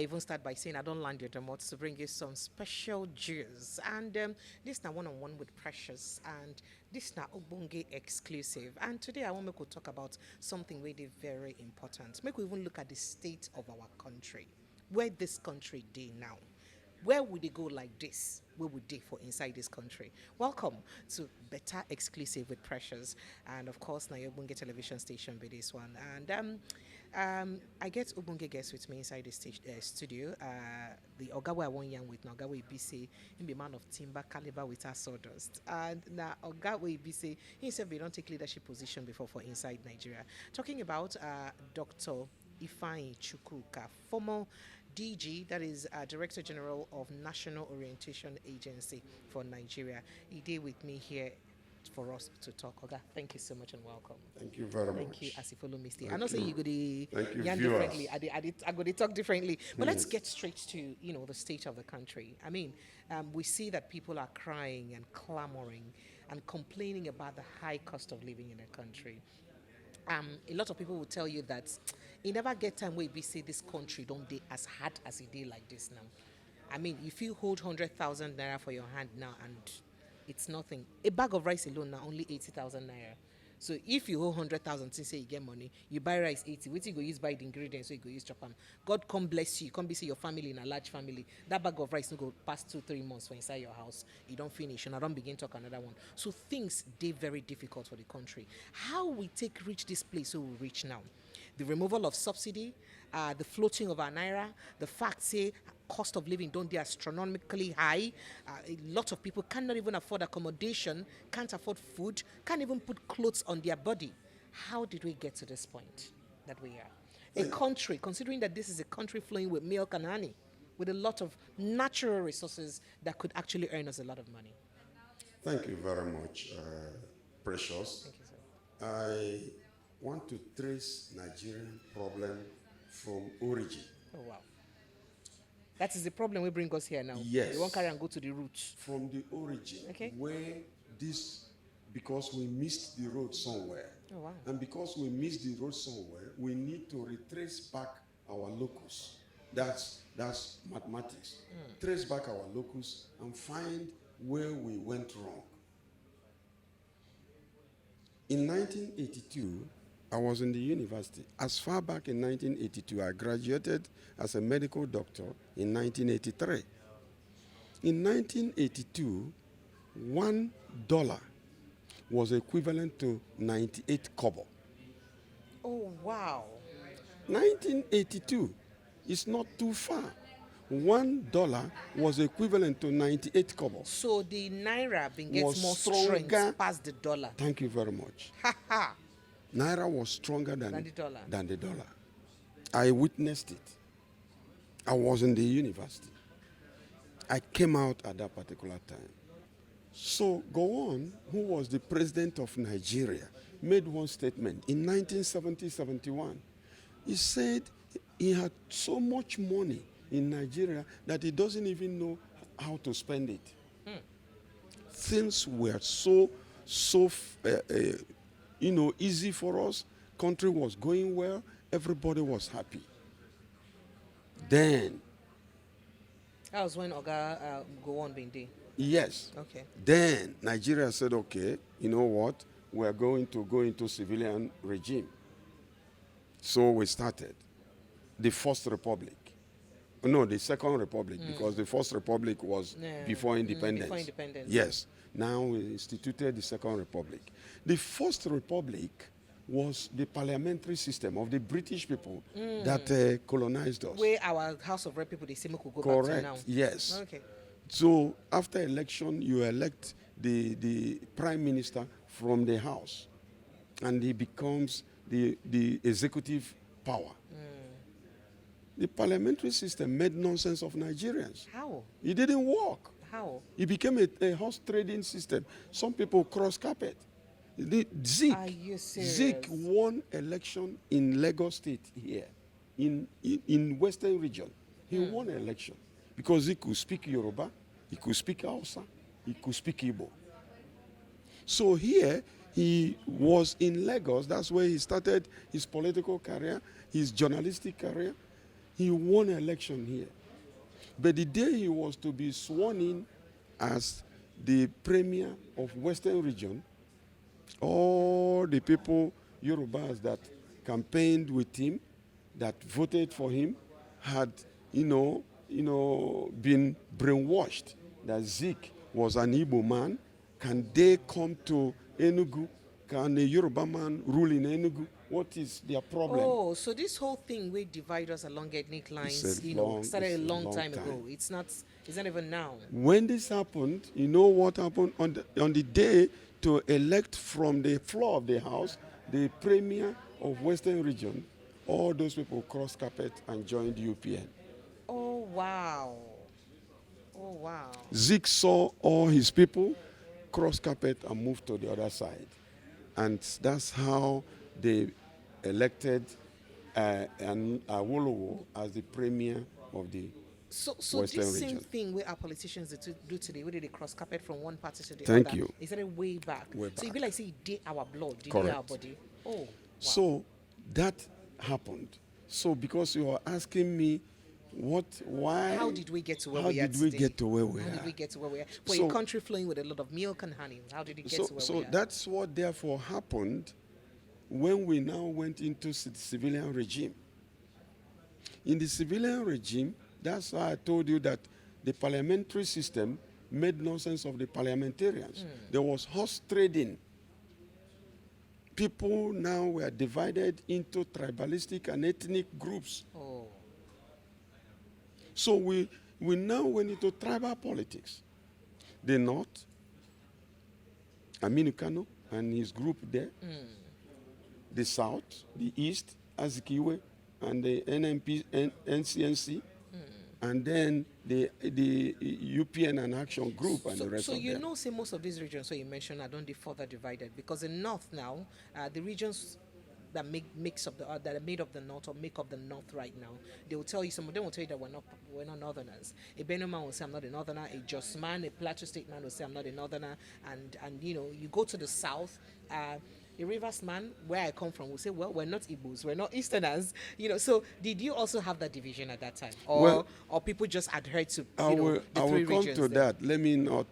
even start by saying I don't land your remote to bring you some special juice. And this now one-on-one with Precious, and this now Obunge exclusive. And today I want to talk about something really very important. Make we even look at the state of our country, where this country day now. Where would they go like this? Where would they for inside this country? Welcome to Better Exclusive with Precious, and of course, na your Ubunge television station with this one. And I get Ubunge guests with me inside the studio. The Ogawa I want young with Ogawa BC, him be man of timber caliber with our sawdust. And now Ogawa BC, he said we don't take leadership position before for inside Nigeria. Talking about Dr. Ifeanyi Chukwuka, former DG, that is Director General of National Orientation Agency for Nigeria. He did with me here for us to talk. Oga, thank you so much and welcome. Thank you very much. Thank you, as you follow me still. I know say you go to yarn differently. I go to talk differently. But let's get straight to the state of the country. I mean, we see that people are crying and clamoring and complaining about the high cost of living in the country. A lot of people will tell you that you never get time where we say this country don't day as hard as it did like this now. I mean, if you hold 100,000 naira for your hand now and it's nothing, a bag of rice alone now only 80,000 naira. So if you hold 100,000 since say you get money, you buy rice 80. What you go use buy the ingredients, so you go use chop them. God come bless you. Come be see your family in a large family. That bag of rice no go past 2-3 months for inside your house. You don't finish and I don't begin talk another one. So things they very difficult for the country. How we reach this place so we reach now? The removal of subsidy, the floating of our naira, the fact say cost of living don't be astronomically high. A lot of people cannot even afford accommodation, can't afford food, can't even put clothes on their body. How did we get to this point that we are? A country, considering that this is a country flowing with milk and honey, with a lot of natural resources that could actually earn us a lot of money. Thank you very much, Precious. Thank you, sir. I want to trace Nigerian problem from origin. Oh, wow. That is the problem we bring us here now. Yes. We won't carry and go to the roots. From the origin, Okay. where this, because we missed the road somewhere. Oh, wow. And because we missed the road somewhere, we need to retrace back our locus. That's mathematics. Trace back our locus and find where we went wrong. In 1982, I was in the university. As far back in 1982, I graduated as a medical doctor in 1983. In 1982, $1 was equivalent to 98 kobo. Oh, wow. 1982 is not too far. $1 was equivalent to 98 kobo. So the naira gets Was more stronger. strength past the dollar. Thank you very much. Ha ha. Naira was stronger Than the dollar. than the dollar. I witnessed it. I was in the university. I came out at that particular time. So Gowon, who was the president of Nigeria, made one statement in 1970-71. He said he had so much money in Nigeria that he doesn't even know how to spend it. Things were so easy for us. Country was going well. Everybody was happy. Then, That was when Oga go on being there. yes. Okay. Then Nigeria said, okay, you know what? We're going to go into civilian regime. So we started the First Republic. No, the Second Republic, because the First Republic was before independence. Before independence. Yes. Now we instituted the Second Republic. The First Republic was the parliamentary system of the British people that colonized us. Where our House of Rep people, they say we could go Correct. back to now. Yes. Okay. So after election, you elect the prime minister from the house, and he becomes the executive power. The parliamentary system made nonsense of Nigerians. How? It didn't work. How? It became a horse trading system. Some people cross carpet. Zik, Are you serious? Zik won election in Lagos State here, in Western region. He won an election because he could speak Yoruba, he could speak Hausa, he could speak Igbo. So here he was in Lagos. That's where he started his political career, his journalistic career. He won an election here. But the day he was to be sworn in as the premier of Western region, all the people, Yorubas, that campaigned with him, that voted for him, had, been brainwashed that Zeke was an Igbo man. Can they come to Enugu? Can a Yoruba man rule in Enugu? What is their problem? Oh, so this whole thing will divide us along ethnic lines, started a long time ago. It's not even now. When this happened, you know what happened? On the day to elect from the floor of the House the premier of Western region, all those people crossed carpet and joined UPN. Oh, wow. Oh, wow. Zeke saw all his people cross carpet and move to the other side. And that's how they elected Awolowo as the premier of the So Western this region. same thing where our politicians do today, where they cross carpet from one party to the Thank other. you. Is that a way back? Way So you back. be like, say, it did our blood, did Correct. our body. Oh, wow. So that happened. So because you are asking me why? How did we get to where how we are did we today? get to where we How are? did we get to where we are? For So- a country flowing with a lot of milk and honey, how did it get to where we So are? that's what therefore happened when we now went into the civilian regime. In the civilian regime, that's why I told you that the parliamentary system made nonsense of the parliamentarians. There was horse trading. People now were divided into tribalistic and ethnic groups. Oh, So we now went into tribal politics. The North, Aminu Kano and his group there. The South, the East, Azikiwe, and the NCNC, and then the UPN and Action Group and the rest so of them. say most of these regions, so you mentioned, are don't they further divided? Because in North now, the regions that mix up that are made of the North or make up the North right now, they will tell you, some of them will tell you that we're not Northerners. A Benue man will say I'm not a Northerner. A Jos man, a Plateau State man will say I'm not a Northerner. And you go to the South. A Rivers man, where I come from, will say, well, we're not Igbos, we're not Easterners. So did you also have that division at that time, or people just adhered to I the will three come regions to there? that. Let me not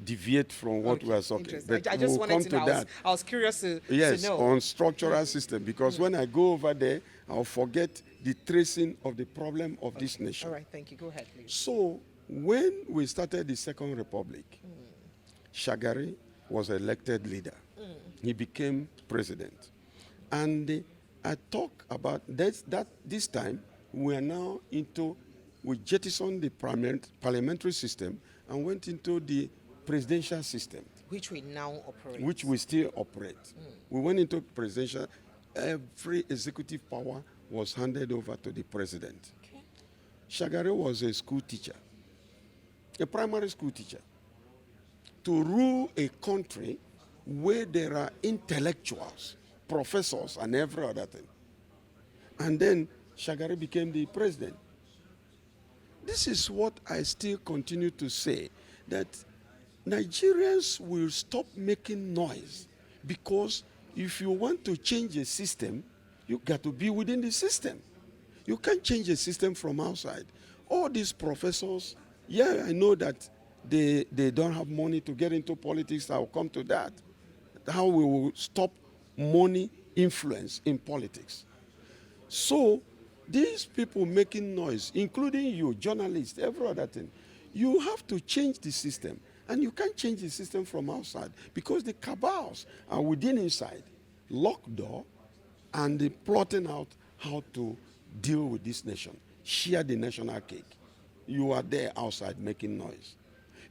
deviate from what we are talking. Interesting. But I just we'll wanted come to to know. that. I was curious to Yes, know. on structural system, because when I go over there, I'll forget the tracing of the problem of this nation. All right, thank you. Go ahead, please. So when we started the Second Republic, Shagari was elected leader. He became president. And I talk about this time we are now we jettisoned the parliamentary system and went into the presidential system, Which we now operate. which we still operate. We went into presidential. Every executive power was handed over to the president. Okay. Shagari was a school teacher, a primary school teacher. To rule a country where there are intellectuals, professors, and every other thing. And then Shagari became the president. This is what I still continue to say, that Nigerians will stop making noise, because if you want to change a system, you got to be within the system. You can't change a system from outside. All these professors, I know that they don't have money to get into politics. I'll come to that. How we will stop money influence in politics. So these people making noise, including you, journalists, every other thing, you have to change the system. And you can't change the system from outside, because the cabals are within inside, locked door, and they're plotting out how to deal with this nation, share the national cake. You are there outside making noise.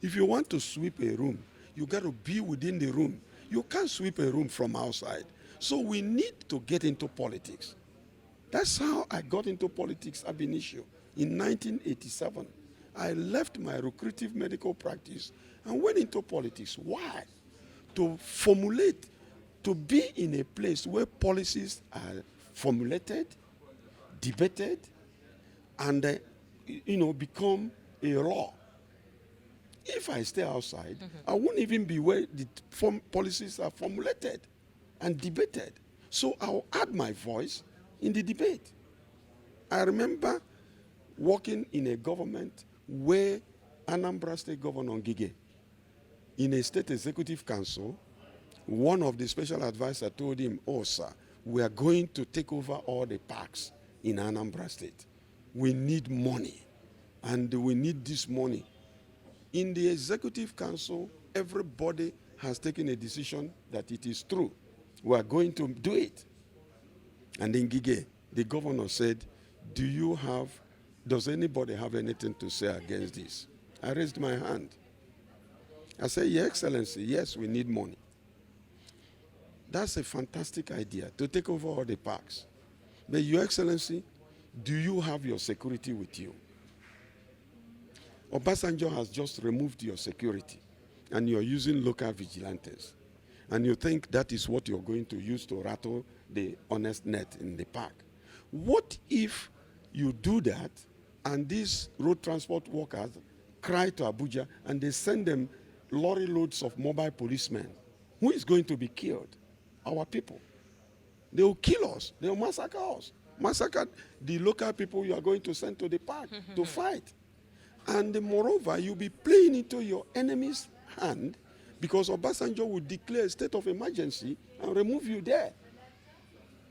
If you want to sweep a room, you got to be within the room. You can't sweep a room from outside. So we need to get into politics. That's how I got into politics ab initio. In 1987, I left my lucrative medical practice and went into politics. Why? To formulate, to be in a place where policies are formulated, debated, and become a law. If I stay outside, I won't even be where the policies are formulated and debated. So I'll add my voice in the debate. I remember working in a government where Anambra State Governor Ngige, in a state executive council, one of the special advisors told him, "Oh, sir, we are going to take over all the parks in Anambra State. We need money, and we need this money." In the executive council, everybody has taken a decision that it is true. We are going to do it. And in Ngige, the governor said, does anybody have anything to say against this? I raised my hand. I said, Your Excellency, yes, we need money. That's a fantastic idea, to take over all the parks. But Your Excellency, do you have your security with you? Obasanjo has just removed your security, and you're using local vigilantes. And you think that is what you're going to use to rattle the honest net in the park. What if you do that, and these road transport workers cry to Abuja, and they send them lorry loads of mobile policemen? Who is going to be killed? Our people. They will kill us. They will massacre us. Massacre the local people you are going to send to the park to fight. And moreover, you'll be playing into your enemy's hand, because Obasanjo will declare a state of emergency and remove you there.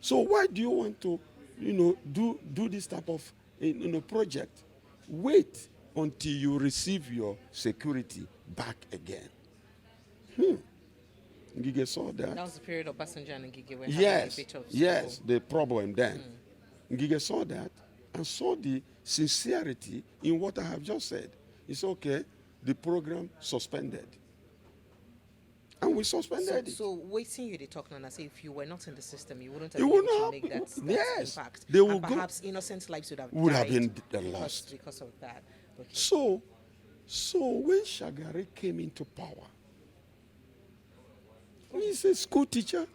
So why do you want to, do this type of project? Wait until you receive your security back again. Ngige saw that. That was the period of Obasanjo and Ngige were having a bit of Yes, the problem then. Ngige saw that and saw the sincerity in what I have just said. It's okay, the program suspended. And we suspended it. So waiting you, they talk now and say, if you were not in the system, you wouldn't have You been would able not to make that yes, impact. they will and go- perhaps innocent lives would have been died lost. because of that. Okay. So when Shagari came into power, he's a school teacher.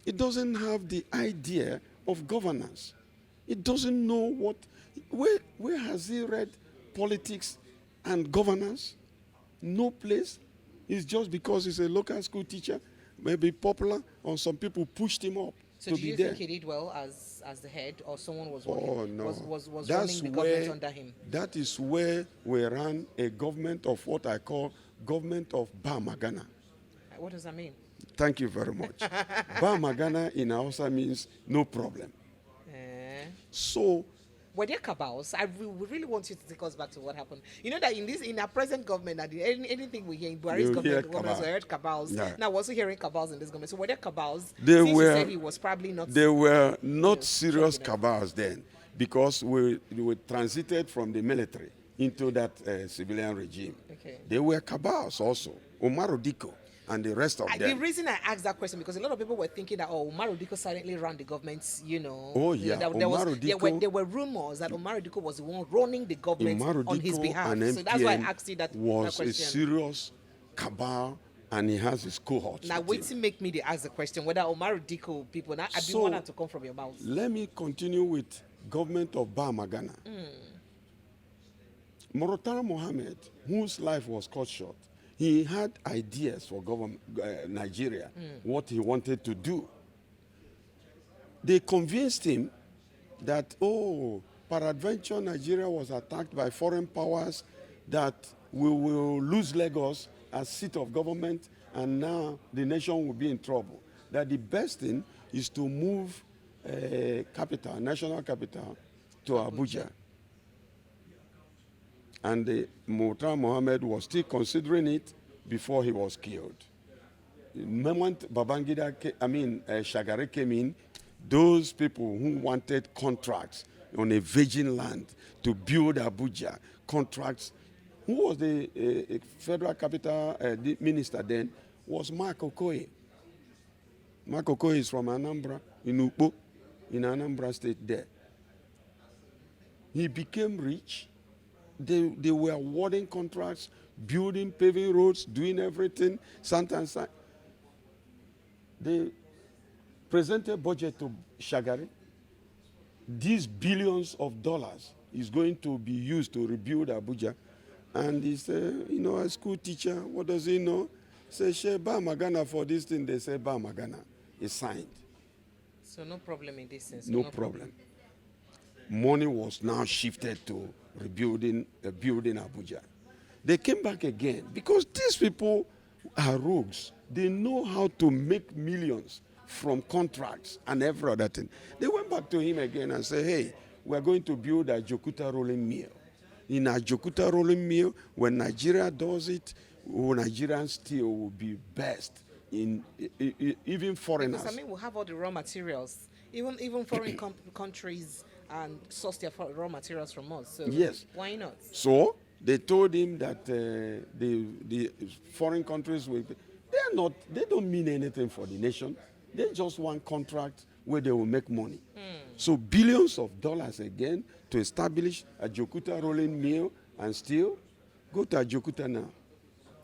He doesn't have the idea of governance. He doesn't know where has he read politics and governance? No place. It's just because he's a local school teacher, maybe popular, or some people pushed him up So to do be you there. think he did well as the head, or someone was No. was That's running the government under him? That is where we ran a government of what I call government of Bamagana. What does that mean? Thank you very much. Bamagana in Hausa means no problem. So Were there cabals? We really want you to take us back to what happened. You know that in our present government, anything we hear in Buhari's You hear government, we heard cabals. Yeah. Now we're also hearing cabals in this government. So were there cabals? They Since were- you said he was probably not. they were not Yes, serious something else. cabals then, because we transited from the military into that civilian regime. Okay. They were cabals also. Umaru Diko and the rest of The them. reason I asked that question, because a lot of people were thinking that Umaru Diko silently ran the government, Oh, yeah. There were rumors that Umaru Diko was the one running the government Umaru on his Diko behalf. and So that's why I MPN asked you that was a question. serious cabal, and he has his cohorts. Now with wait him. to make me ask the question whether Umaru Diko people. Now I So- didn't want that to come from your mouth. Let me continue with government of Bamagana. Murtala Mohammed, whose life was cut short, he had ideas for Nigeria, what he wanted to do. They convinced him that, peradventure Nigeria was attacked by foreign powers, that we will lose Lagos as seat of government, and now the nation will be in trouble. That the best thing is to move national capital, to Abuja. And Murtala Mohammed was still considering it before he was killed. The moment Shagari came in, those people who wanted contracts on a virgin land to build Abuja, contracts. Who was the federal capital minister then? Was Mark Okoye. Mark Okoye is from Anambra, in Ukpo, in Anambra State there. He became rich. They were awarding contracts, building, paving roads, doing everything. They presented budget to Shagari. These billions of dollars is going to be used to rebuild Abuja. And he said, a school teacher, what does he know? Say, Sheba Magana for this thing. They say, Ba Magana. He signed. So no problem in this sense. No problem. money was now shifted to rebuilding, building Abuja. They came back again because these people are rogues. They know how to make millions from contracts and every other thing. They went back to him again and said, hey, we're going to build a Jokuta rolling mill. In a Jokuta rolling mill, when Nigeria does it, Nigerian steel will be best in even foreigners. Because I mean, we have all the raw materials. Even foreign countries and source their raw materials from us. So yes. Why not? So they told him that the foreign countries they don't mean anything for the nation. They just want contract where they will make money. So billions of dollars again to establish a Jokuta rolling mill and steel. Go to a Jokuta now.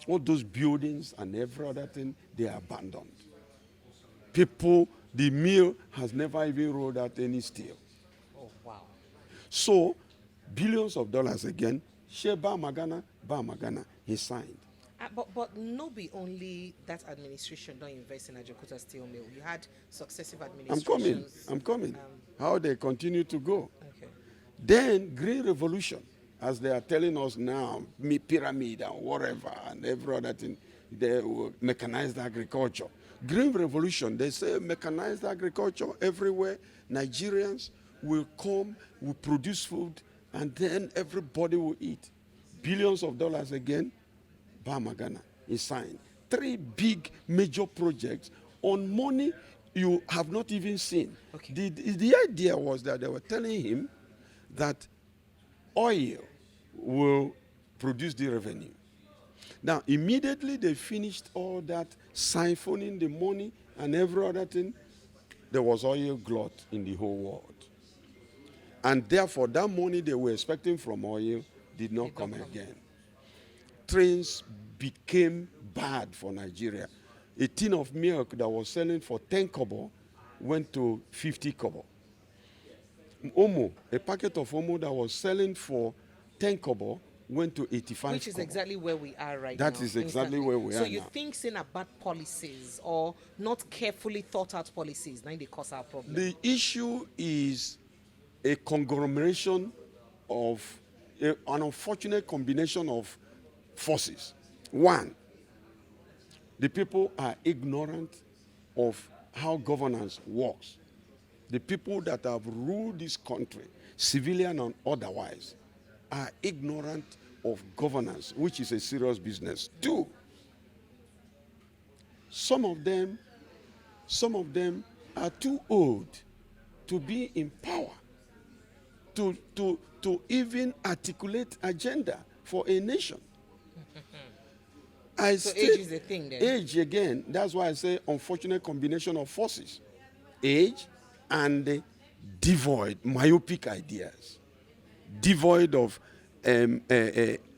All those buildings and every other thing, they are abandoned. People, the mill has never even rolled out any steel. Oh, wow. So, billions of dollars again. Sheba Magana, he signed. But no be only that administration don't invest in Ajakuta steel mill. You had successive administrations. I'm coming. How they continue to go. Okay. Then Green Revolution, as they are telling us now, pyramid and whatever and every other thing, they mechanized agriculture. Green Revolution, they say mechanized agriculture everywhere. Nigerians will come, will produce food, and then everybody will eat. Billions of dollars again. Bamagana is signed. 3 big major projects on money you have not even seen. Okay. The idea was that they were telling him that oil will produce the revenue. Now, immediately they finished all that, siphoning the money and every other thing, there was oil glut in the whole world. And therefore, that money they were expecting from oil did not come again. Trains became bad for Nigeria. A tin of milk that was selling for 10 kobo went to 50 kobo. Omo, a packet of Omo that was selling for 10 kobo went to 85 Which is kobo. exactly where we are right now. That is exactly where we are So you now. think saying about policies or not carefully thought out policies, now they cause our problem? The issue is a conglomeration of an unfortunate combination of forces. One, the people are ignorant of how governance works. The people that have ruled this country, civilian and otherwise, are ignorant of governance, which is a serious business. Two, some of them are too old to be in power, to even articulate agenda for a nation. So age is a thing then? Age again, that's why I say unfortunate combination of forces. Age and myopic ideas, devoid of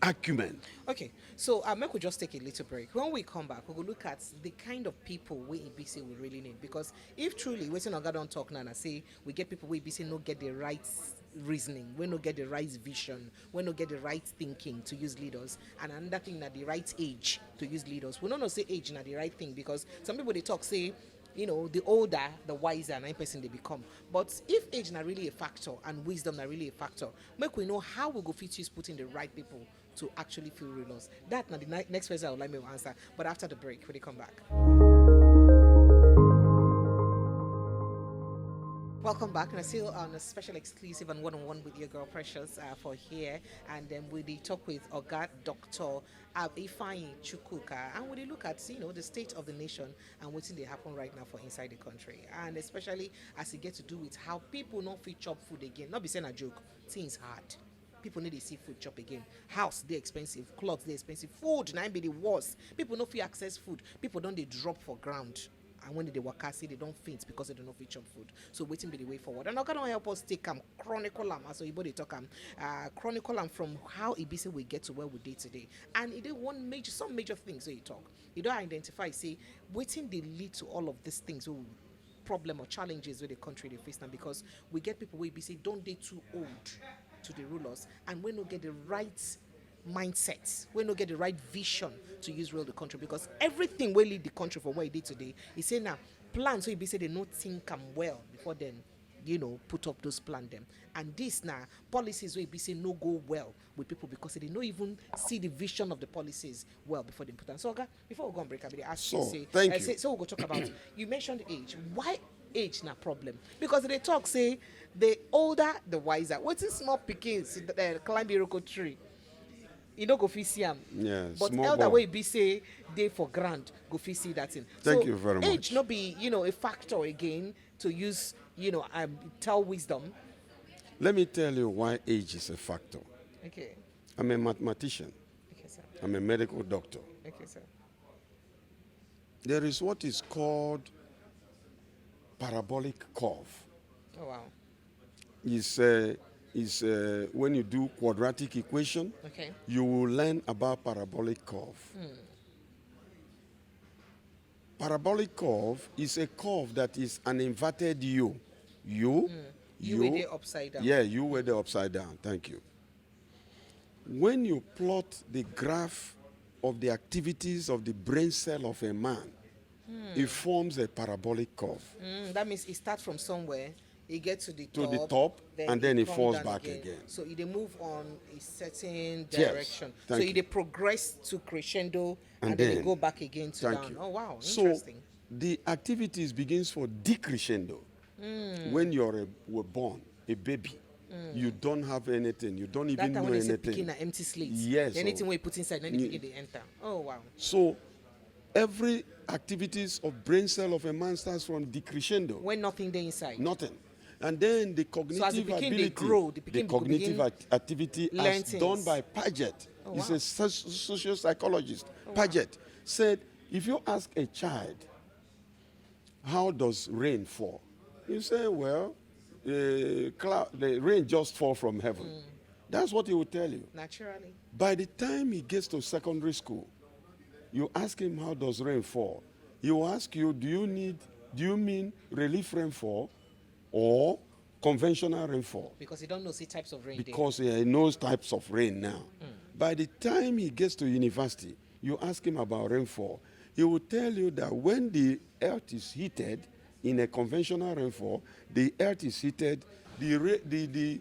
acumen. Okay, so maybe we'll just take a little break. When we come back, we'll look at the kind of people we in BC we really need. Because if truly, waiting on God don't talk now, and I say we get people we BC no get the right reasoning, we no get the right vision, we no get the right thinking to use leaders, and another thing that the right age to use leaders. We don't say age not the right thing because some people they talk say, you know, the older, the wiser, and person they become. But if age not really a factor and wisdom not really a factor, make we know how we go fit use putting the right people to actually feel rulers. That now the next question I would like me to answer. But after the break, when they come back. Welcome back, and I still on a special exclusive and one-on-one with your girl Precious for here, and then we talk with Oga Dr. Rufai Chukwuka, and we look at the state of the nation and what's they happen right now for inside the country, and especially as it gets to do with how people not fit chop food again. Not be saying a joke, things hard. People need to see food chop again. House they expensive, clothes they expensive, food now be the worst. People no fit access food. People don't they drop for ground. And when they work, say they don't faint because they don't know fit chop food. So waiting be the way forward. And I'm gonna help us take chronicle as so you body talk chronicle from how EBC we get to where we did today. And it did some major things that you talk. You don't identify, say, waiting they lead to all of these things. Problem or challenges with the country they face now, because we get people where say don't they too old to the rulers, and we don't get the right mindset, we don't get the right vision to use rule the country, because everything will lead the country from where it did today. He say now plans so he be say they not think well before then put up those plan them. And this now policies will be say no go well with people because they don't even see the vision of the policies well before they put them. So Oga, before we go on break, I will ask So, you say, thank you. so we'll go talk about you mentioned age. Why age na problem? Because they talk say the older the wiser. What's a small pickings climb Iroko tree? You know go fit see am. Yeah, But small elder boy. way be say they for grant go fit see that thing. Thank So you very age much. not be a factor again to use tell wisdom. Let me tell you why age is a factor. Okay. I'm a mathematician. Okay, sir. I'm a medical doctor. Okay, sir. There is what is called parabolic curve. Oh wow. Is when you do quadratic equation, Okay. you will learn about parabolic curve. Parabolic curve is a curve that is an inverted U. You were there upside down. Yeah, you were the upside down. Thank you. When you plot the graph of the activities of the brain cell of a man, it forms a parabolic curve. That means it starts from somewhere, it gets to the top, and then it come falls down back again. So it they move on a certain Yes, direction. thank So you. they progress to crescendo and And then they then- go back again to Thank down. you. Oh wow, So interesting. the activities begins for decrescendo. When were born, a baby, you don't have anything. You don't That even time know when they say anything. picking an empty slate. Yes, Anything oh. we put inside, then they begin to enter. Oh wow. So every activities of brain cell of a man starts from decrescendo. When nothing there inside. Nothing. And then the cognitive as the pikin dey ability, grow, the pikin go cognitive begin activity learn as done things. by Paget. Oh, He's wow. a social psychologist. Paget said, if you ask a child, how does rain fall? You say, well, the rain just fall from heaven. That's what he will tell you. Naturally. By the time he gets to secondary school, you ask him how does rain fall. He will ask you, do you mean relief rainfall or conventional rainfall? Because you don't know see types of rain. Because he knows types of rain now. By the time he gets to university, you ask him about rainfall. He will tell you that when the earth is heated in a conventional rainfall, the earth is heated, the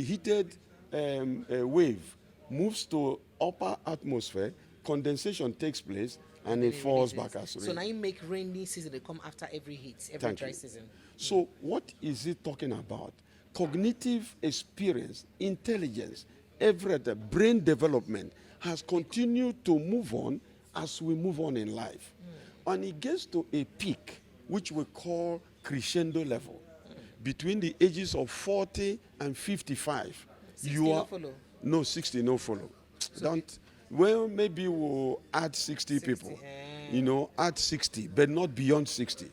heated wave moves to upper atmosphere, condensation takes place, and it falls back as rain. So now you make rainy season, they come after every heat, every Thank dry you. season. So what is it talking about? Cognitive experience, intelligence, everything, brain development has continued to move on as we move on in life. And it gets to a peak, which we call crescendo level. Between the ages of 40 and 55, 60 you no are... follow? No, 60 no follow. Don't... Well, maybe we'll add 60 people. Add 60, but not beyond 60.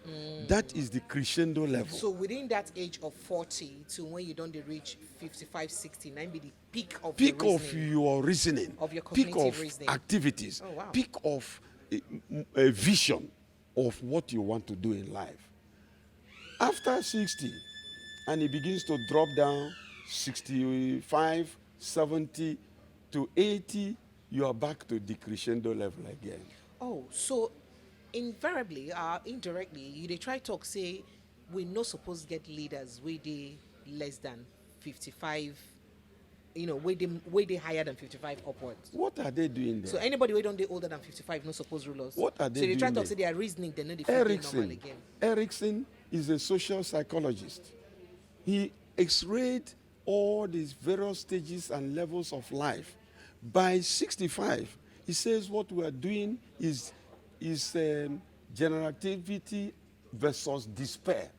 That is the crescendo level. So within that age of 40 to when you don't reach 55, 60, that be the peak of Peak your of reasoning. your reasoning, Of your peak cognitive of reasoning. activities, Oh, wow. peak of a vision of what you want to do in life. After 60, and it begins to drop down, 65, 70 to 80, you are back to the crescendo level again. Oh, so invariably, indirectly, they try talk say we no supposed get leaders where they less than 55, where they higher than 55 upwards. What are they doing there? So anybody who don't they older than 55 no supposed rule us. What are they So they try doing talk there? say they are reasoning, they know they feel normal Erickson. again. Erickson is a social psychologist. He x-rayed all these various stages and levels of life. By 65, he says what we are doing is generativity versus despair.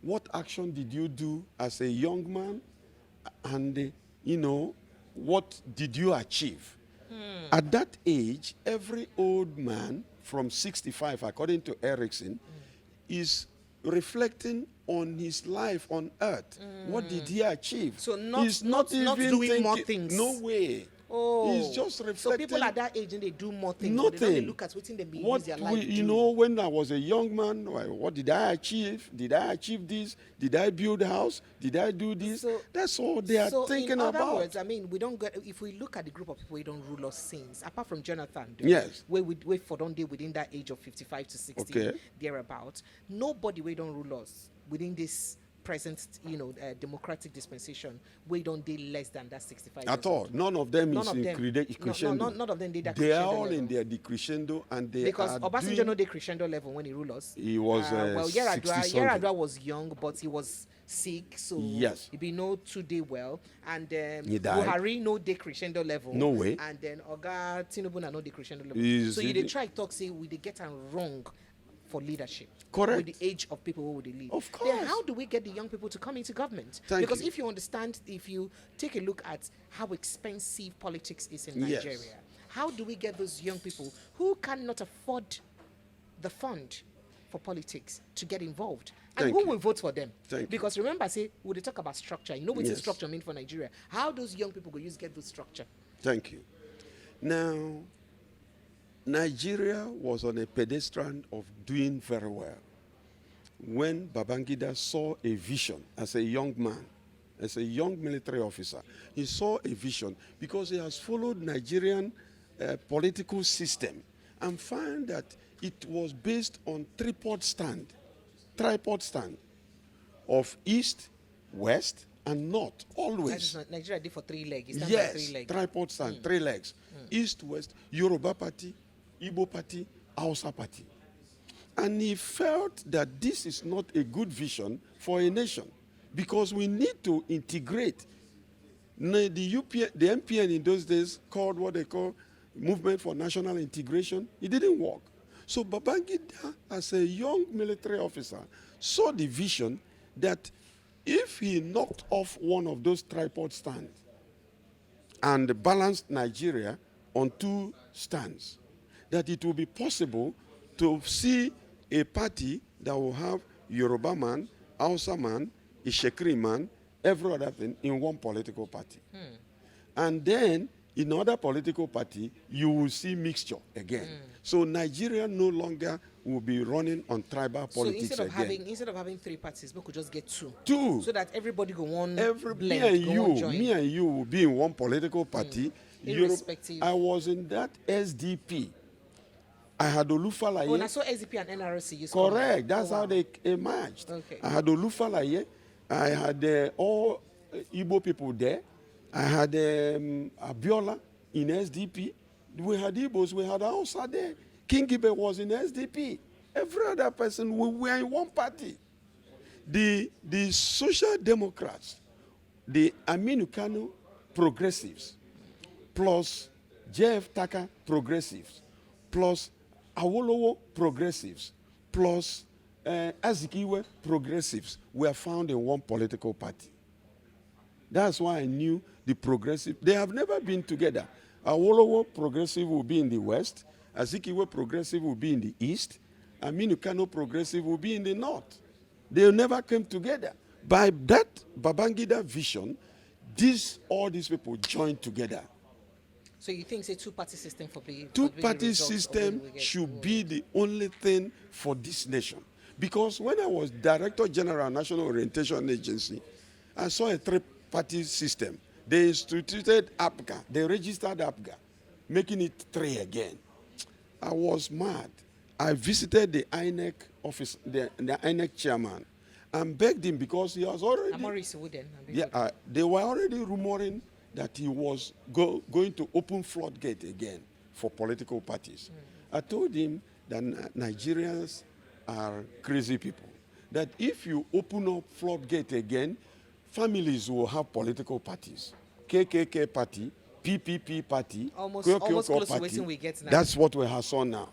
What action did you do as a young man? And, what did you achieve? At that age, every old man from 65, according to Erickson, is reflecting on his life on earth. What did he achieve? So not- He's not even doing more thinking- things. No way. Oh, He's just reflecting. So people at that age and they do more things. But they Nothing. don't look at what they use What their life to do. when I was a young man, what did I achieve? Did I achieve this? Did I build a house? Did I do this? So- That's all they are So thinking in other about. words, I mean, we don't get. If we look at the group of people, we don't rule us since. Apart from Jonathan, Yes. where we wait for don't day within that age of 55 to 60, Okay. thereabouts. Nobody we don't rule us within this present, democratic dispensation, we don't deal less than that 65 At years all. old. None of them None is of in them. crescendo. None of them did that They are crescendo all level. in their decrescendo, and they Because are Obasanjo doing. no dey crescendo level when he ruled us. He was well, 60-something. Yaradua was young, but he was sick, so Yes. he be no too day well. And He died. Buhari no dey crescendo level. No way. And then Oga Tinubu na no dey crescendo level. He's So you dey even- try talk say we dey get am wrong for leadership. Correct. With the age of people who would lead. Of Then course. how do we get the young people to come into government? Thank Because you. if you understand, if you take a look at how expensive politics is in Yes. Nigeria, how do we get those young people who cannot afford the fund for politics to get involved? And Thank who you. will vote for them? Thank you. Because remember, say, we dey talk about structure. You know what Yes. structure mean for Nigeria? How those young people go use get those structure? Thank you. Now, Nigeria was on a pedestal of doing very well when Babangida saw a vision as a young man, as a young military officer. He saw a vision because he has followed Nigerian political system and found that it was based on tripod stand of east, west, and north, That always. is not Nigeria did for 3 legs. It stand by Yes, 3 legs. tripod stand, 3 legs. East, west, Yoruba party, Igbo party, Hausa party. And he felt that this is not a good vision for a nation because we need to integrate. The MPN in those days called what they call Movement for National Integration. It didn't work. So Babangida, as a young military officer, saw the vision that if he knocked off one of those tripod stands and balanced Nigeria on 2 stands, that it will be possible to see a party that will have Yoruba man, Hausa man, Ishekri man, every other thing in one political party. And then in other political party, you will see mixture again. So Nigeria no longer will be running on tribal politics so again. instead of having 3 parties, we could just get 2. 2. So that everybody go one Me and join. you will be in one political party. Irrespective. I was in that SDP. I had Olufalaye. When I saw SDP and NRC, you Correct. That's how they emerged. Okay. I had Olufalaye. I had all Igbo people there. I had Abiola in SDP. We had Igbos. We had Hausa there. King Gibe was in SDP. Every other person, we were in one party. The Social Democrats, the Aminu Kano progressives, plus J.F. Taka progressives, plus Awolowo progressives, plus Azikiwe progressives were found in one political party. That's why I knew the progressive. They have never been together. Awolowo progressive will be in the west. Azikiwe progressive will be in the east. Aminu Kano progressive will be in the north. They never came together. By that Babangida vision, all these people joined together. So you think, say, 2-party system for the Two-party results of system when we get- should be the only thing for this nation. Because when I was Director General National Orientation Agency, I saw a 3-party system. They instituted APGA. They registered APGA, making it 3 again. I was mad. I visited the INEC office, the INEC chairman, and begged him because he was already... Amoris Wooden. Yeah, they were already rumoring that he was going to open floodgate again for political parties. I told him that Nigerians are crazy people. That if you open up floodgate again, families will have political parties. KKK party, PPP party, Almost Kyoko close to party. what we get now. That's what we have saw now.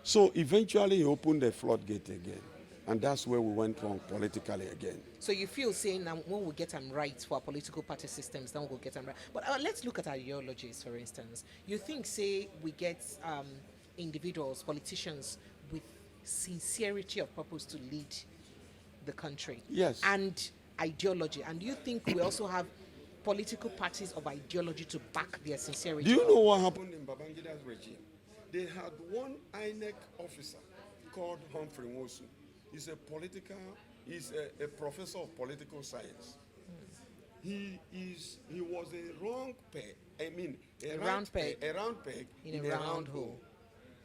So eventually he opened the floodgate again. And that's where we went wrong politically again. So you feel saying that when we get them right for our political party systems, then we'll get them right. But let's look at ideologies, for instance. You think, say, we get individuals, politicians with sincerity of purpose to lead the country. Yes. And ideology. And do you think we also have political parties of ideology to back their sincerity? Do you know what happened in Babangida's regime? They had one INEC officer called Humphrey Nwosu. He's a professor of political science. He was a round peg. I mean, a round peg in a round hole.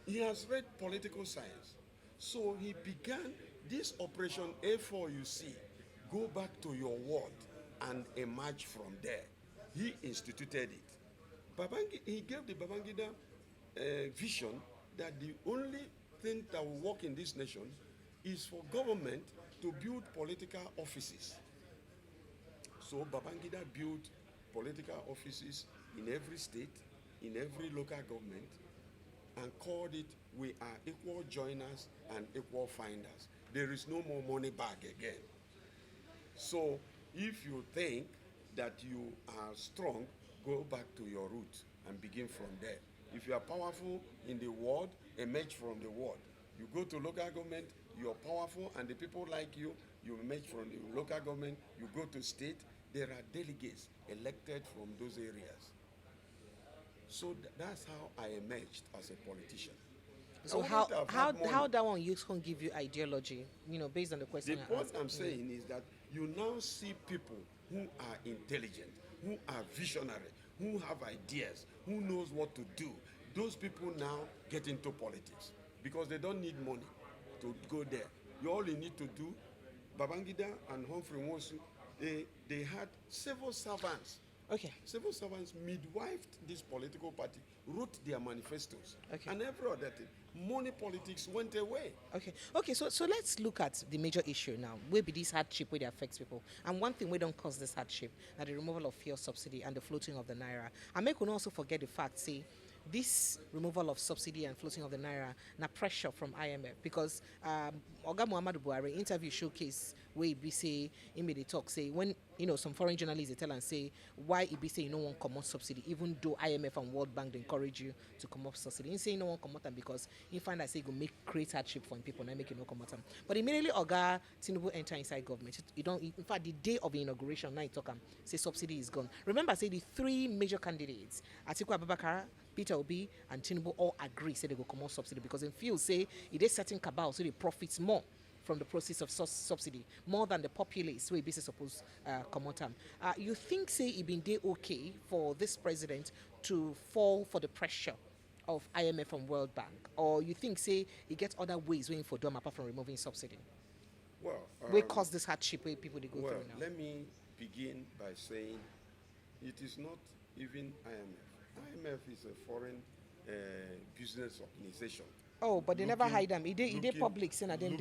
He has read political science. So he began This Operation A4 you see, go back to your ward and emerge from there. He instituted it. He gave the Babangida vision that the only thing that will work in this nation is for government to build political offices. So Babangida built political offices in every state, in every local government, and called it, we are equal joiners and equal finders. There is no more money bag again. So if you think that you are strong, go back to your roots and begin from there. If you are powerful in the world, emerge from the world. You go to local government, you are powerful and the people like you, you emerge from the local government, you go to state, there are delegates elected from those areas. So that's how I emerged as a politician. So how that one you can give you ideology, based on the question The point I'm saying is that you now see people who are intelligent, who are visionary, who have ideas, who knows what to do. Those people now get into politics because they don't need money to go there. All you need to do, Babangida and Humphrey Nwosu, they had civil servants. Okay. Civil servants midwifed this political party, wrote their manifestos, okay, and every other thing. Money politics went away. Okay. So let's look at the major issue now. Where be this hardship where it affects people? And one thing we don't cause this hardship, are the removal of fuel subsidy and the floating of the naira. And make we also forget the fact, say, this removal of subsidy and floating of the naira, na pressure from IMF because Oga Muhammadu Buhari interview showcase where he be say, he made a talk say when some foreign journalists they tell and say why he be say no one come out subsidy even though IMF and World Bank they encourage you to come up subsidy. He say no one come out because he find that say it go create hardship for people and make it no come out. But immediately Oga Tinubu enter inside government. In fact the day of the inauguration now he talk say subsidy is gone. Remember say the three major candidates Atiku Abubakar, Peter Obi and Tinubu all agree say they go come out subsidy because they feel say it is certain cabal so they profits more from the process of subsidy more than the populace where business supposed come out. You think say it been day okay for this president to fall for the pressure of IMF and World Bank, or you think say he gets other ways waiting for them apart from removing subsidy? Well, we cause this hardship where people they go through now. Let me begin by saying it is not even IMF. IMF is a foreign business organization. Oh, but they never hide them. It they public saying that them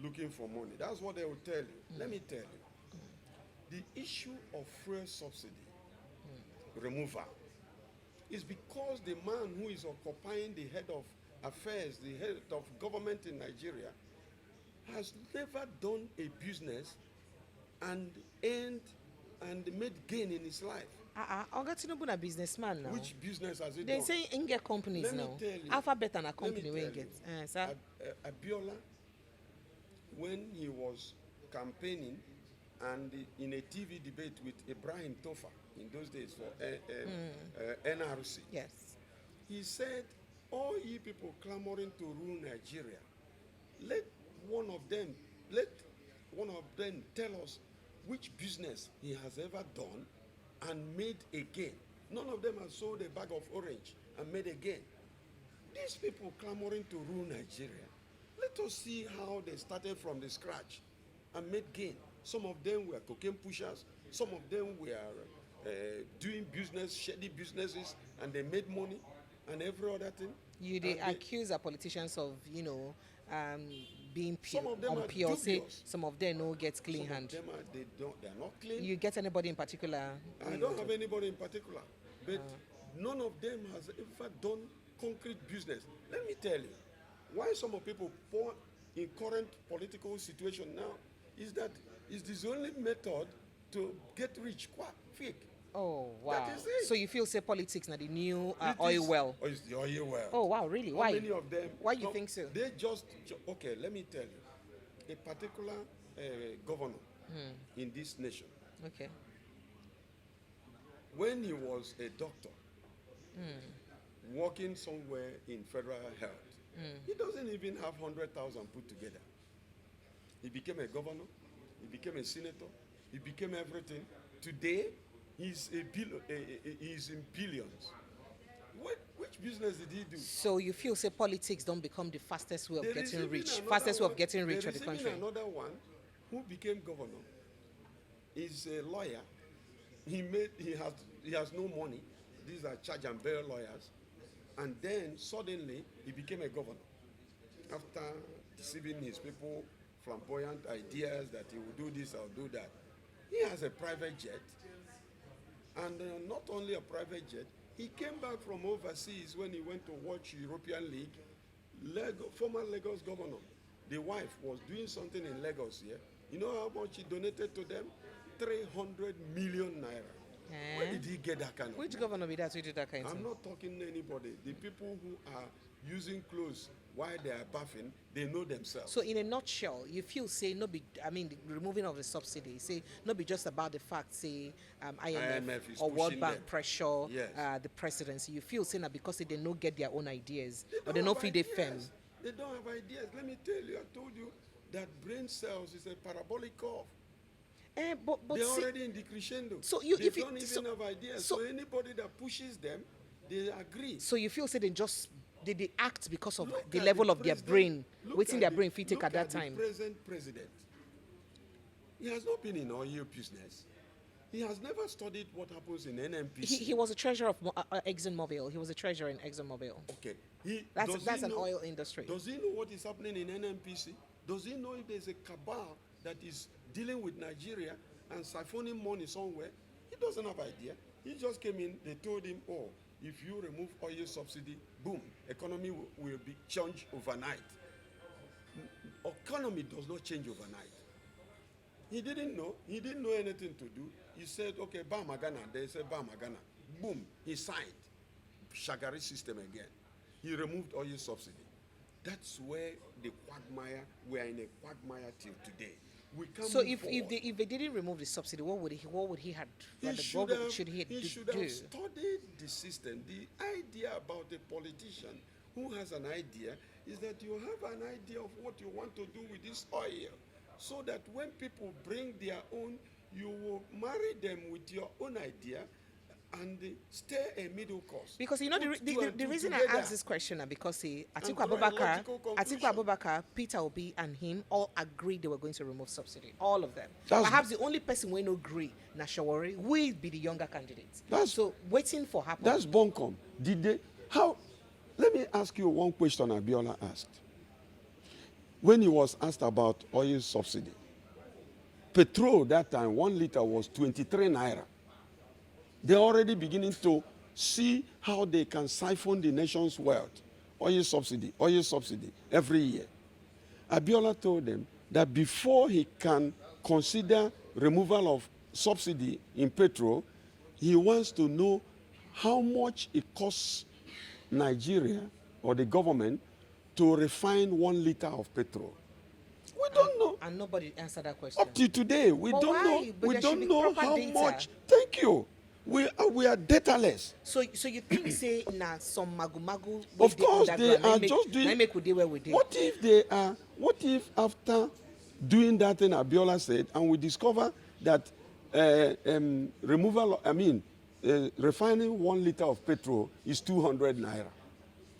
looking for money. That's what they will tell you. Let me tell you. The issue of fuel subsidy removal is because the man who is occupying the head of affairs, the head of government in Nigeria, has never done a business and earned and made gain in his life. Oga Tinubu na businessman now. Which business has he done? They say in get companies Let now. me tell you. Alphabet and a company when get. Abiola, when he was campaigning and in a TV debate with Ibrahim Tofa in those days for NRC, yes, he said, all you people clamoring to rule Nigeria, let one of them tell us which business he has ever done and made a gain. None of them have sold a bag of orange and made a gain. These people clamoring to rule Nigeria, let us see how they started from the scratch and made gain. Some of them were cocaine pushers, some of them were doing business, shady businesses, and they made money and every other thing. They accuse the politicians of, being pure, some of them pure. Say dubious. some of them no get clean hand. Some of them they're not clean. You get anybody in particular? I don't have anybody in particular, but none of them has ever done concrete business. Let me tell you, why some of people poor in current political situation now is that it's the only method to get rich quick. Oh wow! That is it. So you feel say politics now the new oil well? Oh, it's the oil well. Oh wow! Really? How Why? many of them? Why you think so? They okay. Let me tell you, a particular governor in this nation. Okay. When he was a doctor, working somewhere in federal health, he doesn't even have 100,000 put together. He became a governor. He became a senator. He became everything. Today, he's in billions. Which Which business did he do? So you feel, say, politics don't become the fastest way of There is getting even rich, another fastest way of one- getting rich there for the is even country? another one who became governor. He's a lawyer. He has no money. These are charge and bail lawyers. And then suddenly he became a governor. After deceiving his people, flamboyant ideas that he will do this or do that. He has a private jet. And not only a private jet, he came back from overseas when he went to watch European League. Former Lagos governor, the wife was doing something in Lagos here. You know how much he donated to them? 300 million naira. Where did he get that kind of Which money? governor be that who did that kind of I'm thing? not talking to anybody. The people who are using clothes while they are bathing, they know themselves. So in a nutshell, you feel, say, no be, I mean, the removing of the subsidy, say, not be just about the fact, say, IMF is or World pushing Bank them. pressure, Yes. the presidency. You feel, say, that because they don't get their own ideas, or don't they don't have feed their ideas. firm. They don't have ideas. Let me tell you, I told you that brain cells is a parabolic curve. But They're see, already in the crescendo. So They if you- don't even so- have ideas. so- So anybody that pushes them, they agree. so you feel, say, they act because of Look the at level the of their president- brain, look waiting at their the- brain fit take look at that the time. Present president. He has not been in oil business. He has never studied what happens in NNPC. He was a treasurer of ExxonMobil. He was a treasurer in ExxonMobil. Okay. That's an oil industry. Does he know what is happening in NNPC? Does he know if there's a cabal that is dealing with Nigeria and siphoning money somewhere? He doesn't have idea. He just came in, they told him, oh, if you remove oil subsidy, boom, economy will be changed overnight. Economy does not change overnight. He didn't know. He didn't know anything to do. He said, okay, Bamagana. They said, Bamagana. Boom, he signed. Shagari system again. He removed oil subsidy. That's where the quagmire, we are in a quagmire till today. We can't So move if forward. they didn't remove the subsidy, what would he have? He rather- should what have, should he he do? should have studied the system. The idea about a politician who has an idea is that you have an idea of what you want to do with this oil, so that when people bring their own, you will marry them with your own idea and stay a middle course. Because you know Put two the and two reason I together. asked this question because Atiku draw a logical conclusion. Abubakar, Peter Obi, and him all agreed they were going to remove subsidy. All of them. That's- Perhaps the only person we no agree, Nashawari, will be the younger candidates. That's- So waiting for happen. That's Bonkom. Did they? How? Let me ask you one question Abiola asked. When he was asked about oil subsidy, petrol that time, 1 liter was 23 naira. They're already beginning to see how they can siphon the nation's wealth. Oil subsidy every year. Abiola told them that before he can consider removal of subsidy in petrol, he wants to know how much it costs Nigeria or the government to refine 1 liter of petrol. We don't know. And nobody answered that question. Up to today, we But don't why? know. But We there should don't be know proper how data. much. Thank you. We are dataless. So you think say na some magu Of course, they are just doing. make we dey where we dey. What if they are? What if after doing that thing Abiola said, and we discover that refining 1 liter of petrol is 200 naira?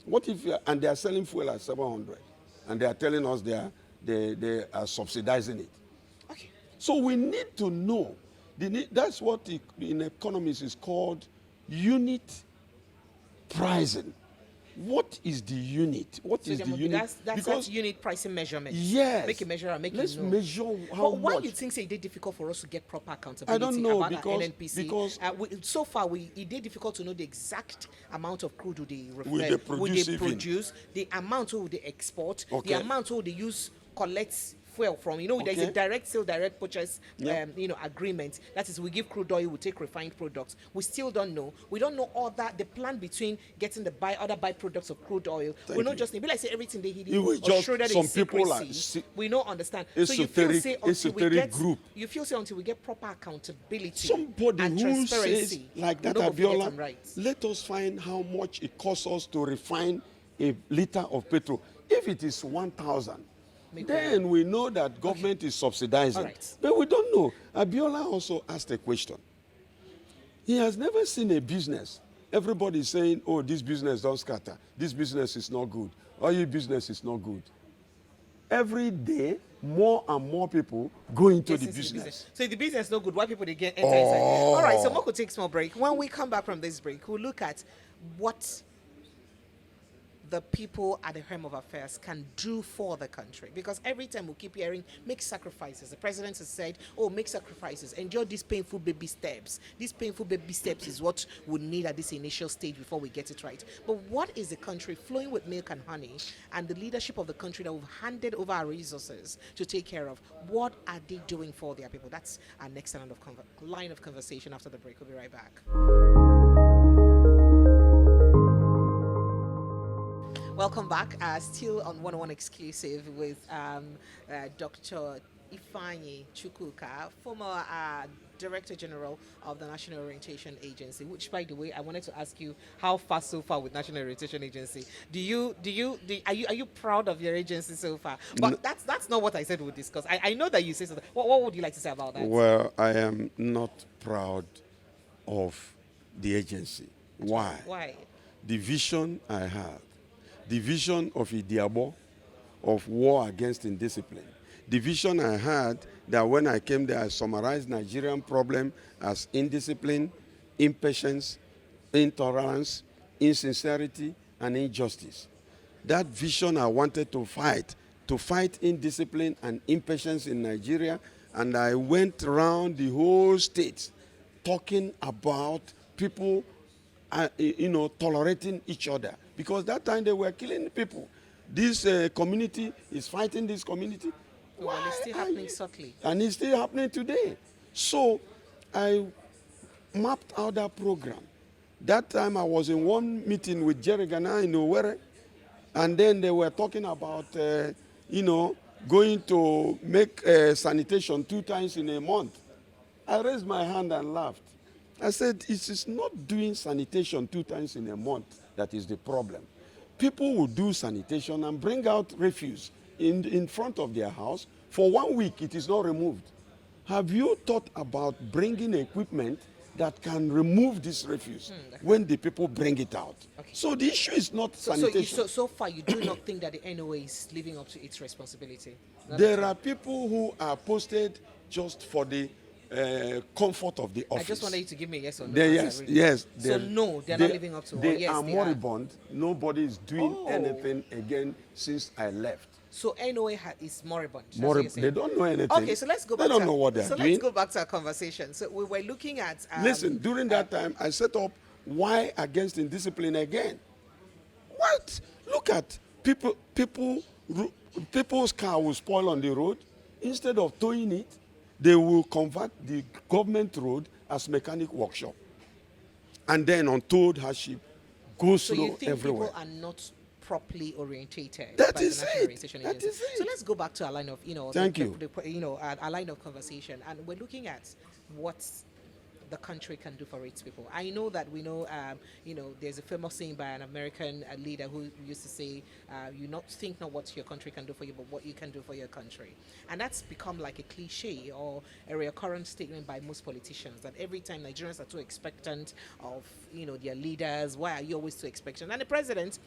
What if and they are selling fuel at 700, and they are telling us they are subsidizing it? Okay. So we need to know. That's what in economics is called unit pricing. What is the unit? What So is there the must be unit? that's unit pricing measurement. Yes. Make a measure and make Let's it know. measure how But why much. you think say it difficult for us to get proper accountability I don't know, about because- our NNPC? because- So far it did difficult to know the exact amount of crude they Will they produce even? produce, the amount who they export, Okay. the amount who they use collect fuel from. You know, there's a Okay. direct sale, direct purchase, Yeah. agreement. That is, we give crude oil, we take refined products. We still don't know. We don't know all that. The plan between getting the other byproducts of crude oil. Thank We not you. just be like say everything they hid It was or just shrouded some in people are secrecy. We don't understand. So you feel esoteric- say until we esoteric get group. you feel say until we get proper accountability Somebody and who says transparency, like we that, no go fit get Abiola, them right. let us find how much it costs us to refine a liter of petrol. If it is 1,000, then we know that government is subsidizing. All right. But we don't know. Abiola also asked a question. He has never seen a business everybody is saying, oh, this business don't scatter. This business is not good. Oil business is not good. Every day, more and more people go into the business. So if the business is not good, why people they get enter inside? All right, so Moko take small break. When we come back from this break, we'll look at what the people at the helm of affairs can do for the country. Because every time we keep hearing, make sacrifices. The president has said, oh, make sacrifices. Endure these painful baby steps. These painful baby steps is what we need at this initial stage before we get it right. But what is the country flowing with milk and honey and the leadership of the country that we've handed over our resources to take care of? What are they doing for their people? That's our next line of conversation after the break. We'll be right back. Welcome back. Still on 101 exclusive with Dr. Ifeanyi Chukwuka, former Director General of the National Orientation Agency. Which, by the way, I wanted to ask you, how far so far with National Orientation Agency? Are you proud of your agency so far? But that's not what I said we'll discuss. I know that you say something. What would you like to say about that? Well, I am not proud of the agency. Why? Why? The vision I have. The vision of Idiabo, of war against indiscipline. The vision I had that when I came there, I summarized Nigerian problem as indiscipline, impatience, intolerance, insincerity, and injustice. That vision I wanted to fight indiscipline and impatience in Nigeria, and I went around the whole state talking about people tolerating each other. Because that time they were killing people. This community is fighting this community. Well, it's still happening subtly. And it's still happening today. So I mapped out that program. That time I was in one meeting with Jerry Gana in Owerri. And then they were talking about, going to make sanitation 2 times in a month. I raised my hand and laughed. I said, it is not doing sanitation 2 times in a month that is the problem. People will do sanitation and bring out refuse in front of their house. For 1 week, it is not removed. Have you thought about bringing equipment that can remove this refuse when the people bring it out? Okay. So the issue is not sanitation. So far, you do not think that the NOA is living up to its responsibility? There are people who are posted just for the comfort of the office. I just wanted you to give me a yes or no. Yes. So no, they're not living up to it. They are moribund. Nobody is doing anything again since I left. So NOA is moribund. They don't know anything. Okay, so let's go back. They don't know what they're doing. So let's go back to our conversation. So we were looking at. Listen, during that time, I set up Why Against Indiscipline again. What? Look at people's car will spoil on the road. Instead of towing it, they will convert the government road as mechanic workshop. And then untold hardship goes through everywhere. People are not properly orientated. That is it. So let's go back to our line of, our line of conversation, and we're looking at what the country can do for its people. I know that there's a famous saying by an American leader who used to say, you think not what your country can do for you, but what you can do for your country. And that's become like a cliche or a recurrent statement by most politicians, that every time Nigerians are too expectant of, their leaders, why are you always too expectant? And the president,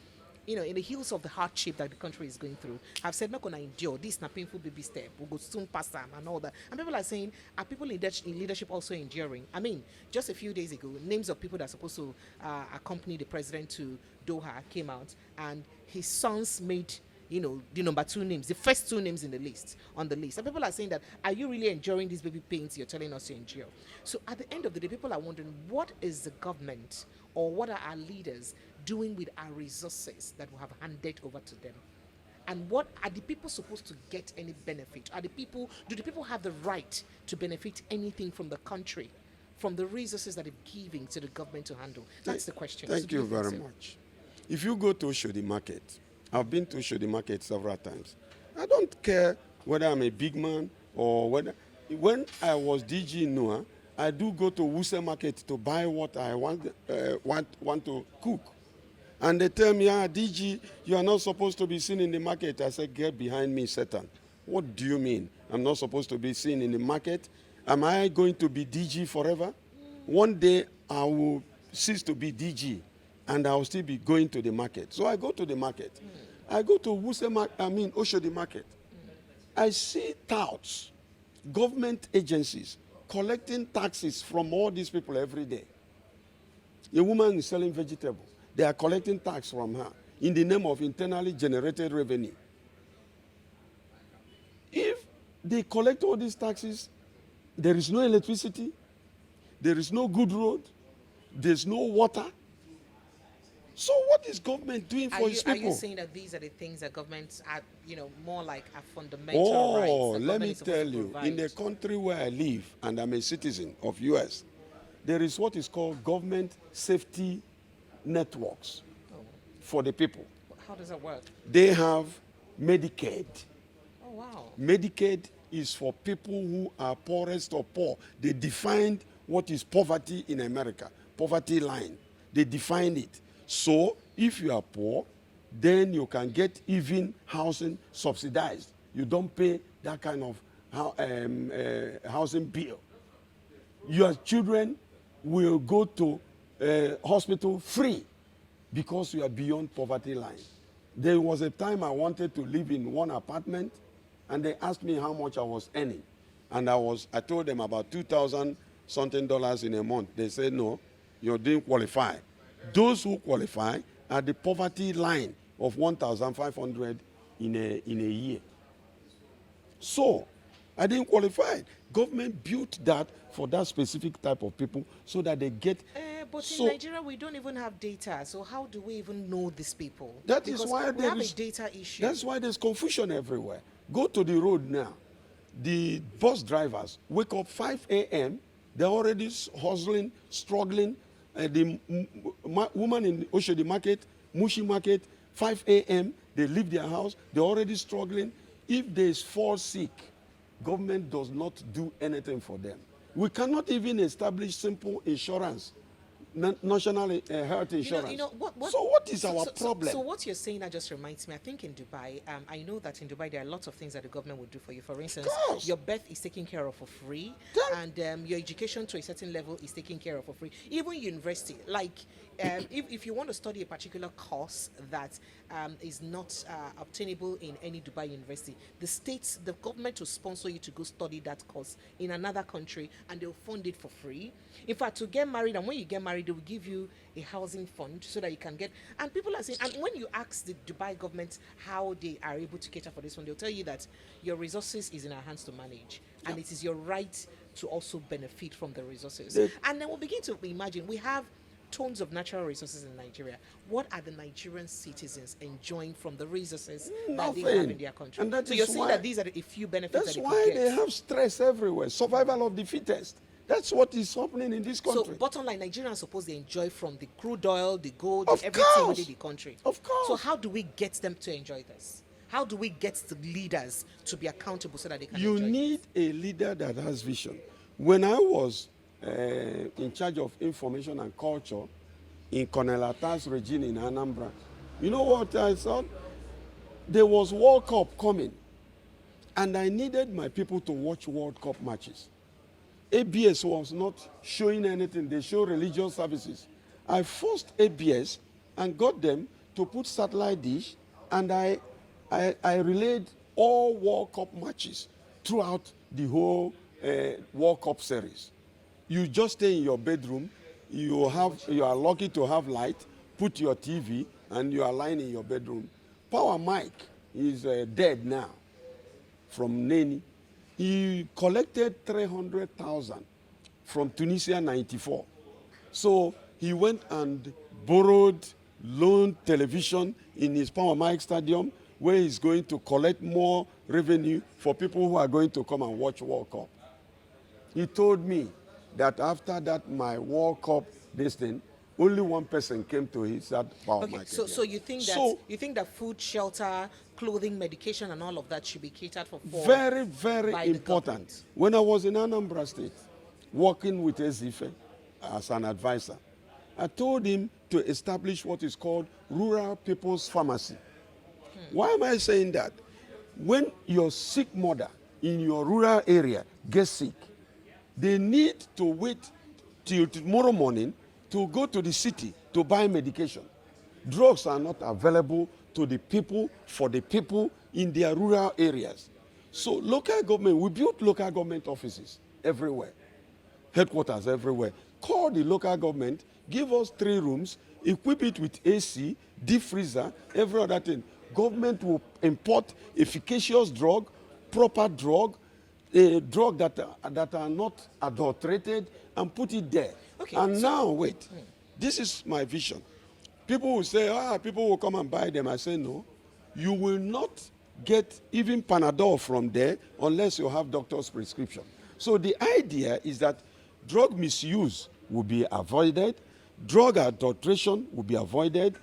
in the heels of the hardship that the country is going through, have said, not going to endure this painful baby step. We'll go soon past them and all that. And people are saying, are people in leadership also enduring? I mean, just a few days ago, names of people that are supposed to accompany the president to Doha came out, and his sons made, the number 2 names, the first 2 names on the list. And people are saying that, are you really enduring these baby pains you're telling us to endure? So at the end of the day, people are wondering, what is the government or what are our leaders doing with our resources that we have handed over to them? And what are the people supposed to get any benefit? Do the people have the right to benefit anything from the country, from the resources that they're giving to the government to handle? That's the question. Thank you very much. If you go to Oshodi Market, I've been to Oshodi Market several times. I don't care whether I'm a big man or whether. When I was DG in NOAA, I do go to Wuse Market to buy what I want to cook. And they tell me, DG, you are not supposed to be seen in the market. I said, get behind me, Satan. What do you mean? I'm not supposed to be seen in the market? Am I going to be DG forever? One day I will cease to be DG, and I'll still be going to the market. So I go to the market. I go to Oshodi market. I see touts, government agencies, collecting taxes from all these people every day. A woman is selling vegetables. They are collecting tax from her in the name of internally generated revenue. If they collect all these taxes, there is no electricity, there is no good road, there's no water. So what is government doing for its people? Are you saying that these are the things that governments are, more like a fundamental rights? Oh, that let government me is supposed tell to you, provide? in the country where I live, and I'm a citizen of US, there is what is called government safety networks for the people. How does that work? They have Medicaid. Oh, wow. Medicaid is for people who are poorest of poor. They defined what is poverty in America, poverty line. They defined it. So if you are poor, then you can get even housing subsidized. You don't pay that kind of housing bill. Your children will go to hospital free because you are beyond poverty line. There was a time I wanted to live in one apartment, and they asked me how much I was earning. And I told them about $2,000 something in a month. They said, no, you didn't qualify. Those who qualify are the poverty line of 1,500 in a year. So I didn't qualify. Government built that for that specific type of people so that they get. But in Nigeria, we don't even have data. So how do we even know these people? That because is why we have a data issue. That's why there's confusion everywhere. Go to the road now. The bus drivers wake up 5 a.m. They're already hustling, struggling. The woman in Oshodi market, Mushi market, 5 a.m. They leave their house. They're already struggling. If they fall sick, government does not do anything for them. We cannot even establish simple insurance, national health insurance. So what is our problem? So what you're saying, that just reminds me, I think in Dubai, I know that in Dubai there are lots of things that the government would do for you. For instance, your birth is taken care of for free, and your education to a certain level is taken care of for free. Even university, like if you want to study a particular course that is not obtainable in any Dubai university, the government will sponsor you to go study that course in another country, and they'll fund it for free. In fact, to get married, and when you get married, they will give you a housing fund so that you can get. And people are saying, and when you ask the Dubai government how they are able to cater for this one, they'll tell you that your resources is in our hands to manage, and it is your right to also benefit from the resources. And then we'll begin to imagine, we have tons of natural resources in Nigeria. What are the Nigerian citizens enjoying from the resources that they have in their country? And so you're saying that these are a few benefits that they could get. That's why they have stress everywhere. Survival of the fittest. That's what is happening in this country. So bottom line, Nigerians are supposed to enjoy from the crude oil, the gold, of everything course. within the country. Of course. So how do we get them to enjoy this? How do we get the leaders to be accountable so that they can enjoy You need a leader that has vision. When I was in charge of information and culture in Colonel Atta's regime in Anambra, you know what I thought? There was World Cup coming, and I needed my people to watch World Cup matches. ABS was not showing anything. They show religious services. I forced ABS and got them to put satellite dish, and I relayed all World Cup matches throughout the whole World Cup series. You just stay in your bedroom. You are lucky to have light. Put your TV, and you are lying in your bedroom. Power Mike is dead now from Neni. He collected 300,000 from Tunisia '94. So he went and borrowed, loaned television in his Power Mike Stadium, where he's going to collect more revenue for people who are going to come and watch World Cup. He told me that after that, my World Cup, this thing, only one person came to his Power Mike. So you think that food, shelter, clothing, medication, and all of that should be catered for? Very, very important. When I was in Anambra State, working with Ezife as an advisor, I told him to establish what is called Rural People's Pharmacy. Why am I saying that? When your sick mother in your rural area gets sick, they need to wait till tomorrow morning to go to the city to buy medication. Drugs are not available to the people, for the people in their rural areas. So local government, we built local government offices everywhere, headquarters everywhere. Call the local government, give us 3 rooms, equip it with AC, deep freezer, every other thing. Government will import efficacious drug, proper drug, a drug that are not adulterated, and put it there. Okay, and so now, wait, this is my vision. People will say, people will come and buy them. I say, no, you will not get even Panadol from there unless you have doctor's prescription. So the idea is that drug misuse will be avoided, drug adulteration will be avoided.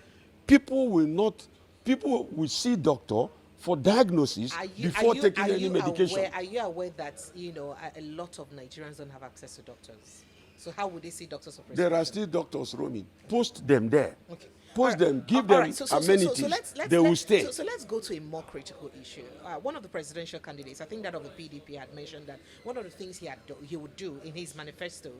People will see doctor for diagnosis before taking any medication. Are you aware that a lot of Nigerians don't have access to doctors? So how would they see doctors for prescription? There are still doctors roaming. Post them there. Okay. Post them, give them amenities. They will stay. So let's go to a more critical issue. One of the presidential candidates, I think that of the PDP, had mentioned that one of the things he would do in his manifesto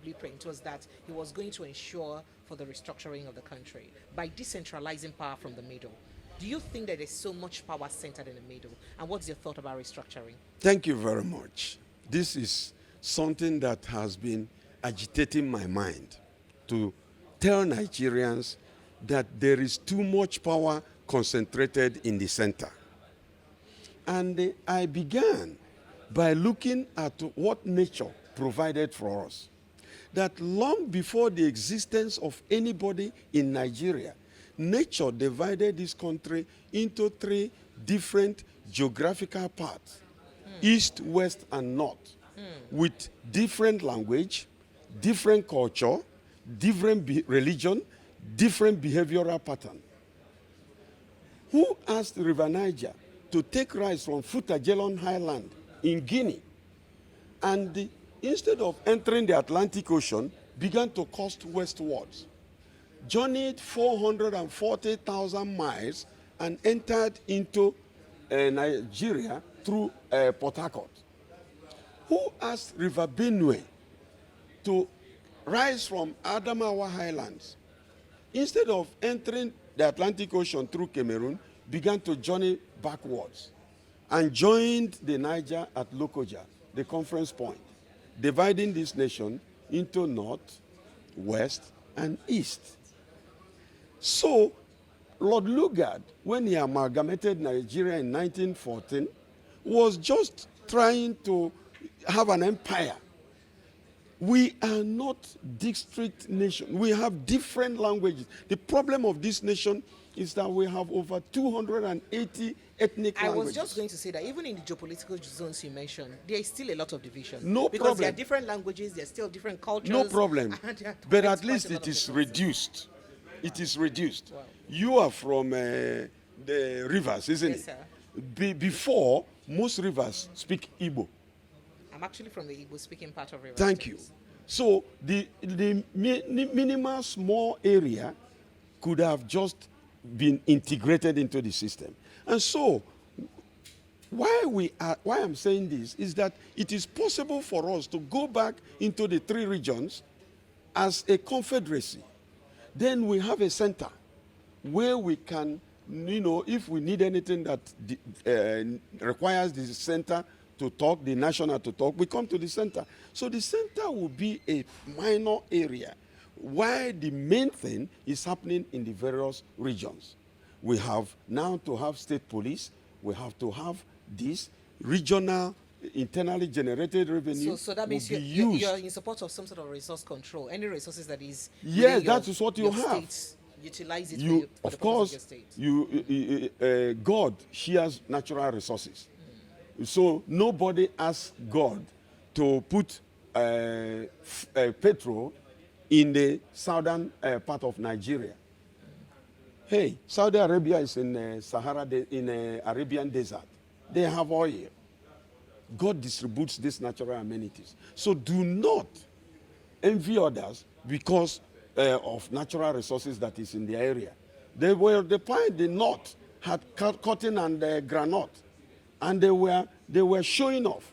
blueprint was that he was going to ensure for the restructuring of the country by decentralizing power from the middle. Do you think that there's so much power centered in the middle? And what's your thought about restructuring? Thank you very much. This is something that has been agitating my mind, to tell Nigerians that there is too much power concentrated in the center. And I began by looking at what nature provided for us. That long before the existence of anybody in Nigeria, nature divided this country into 3 different geographical parts, east, west, and north, with different language, different culture, different religion, different behavioral pattern. Who asked River Niger to take rice from Futajelon Highland in Guinea, and instead of entering the Atlantic Ocean, began to coast westwards, journeyed 440,000 miles and entered into Nigeria through Port Harcourt? Who asked River Benue to rise from Adamawa Highlands, instead of entering the Atlantic Ocean through Cameroon, began to journey backwards and joined the Niger at Lokoja, the conference point, dividing this nation into north, west, and east? So Lord Lugard, when he amalgamated Nigeria in 1914, was just trying to have an empire. We are not district nation. We have different languages. The problem of this nation is that we have over 280 ethnic languages. I was just going to say that even in the geopolitical zones you mentioned, there is still a lot of division. No because problem. There are different languages, there are still different cultures. No problem. But at least it is reduced. It is reduced. Wow. You are from the rivers, isn't yes, it? Sir. Before, most rivers speak Igbo. I'm actually from the Igbo-speaking part of Rivers. Thank you. So the minimal small area could have just been integrated into the system. And so why I'm saying this is that it is possible for us to go back into the 3 regions as a confederacy. Then we have a center where we can, if we need anything that requires the center to talk, the national to talk, we come to the center. So the center will be a minor area, while the main thing is happening in the various regions. We have now to have state police, we have to have this regional internally generated revenue. So that means you're in support of some sort of resource control. Any resources that is yes, that is what you have. Utilize it you, for of course, your state. God shares natural resources. So nobody asks God to put petrol in the southern part of Nigeria. Hey, Saudi Arabia is in Arabian desert. They have oil. God distributes these natural amenities. So do not envy others because of natural resources that is in the area. They were the point the north had cotton and granite, and they were showing off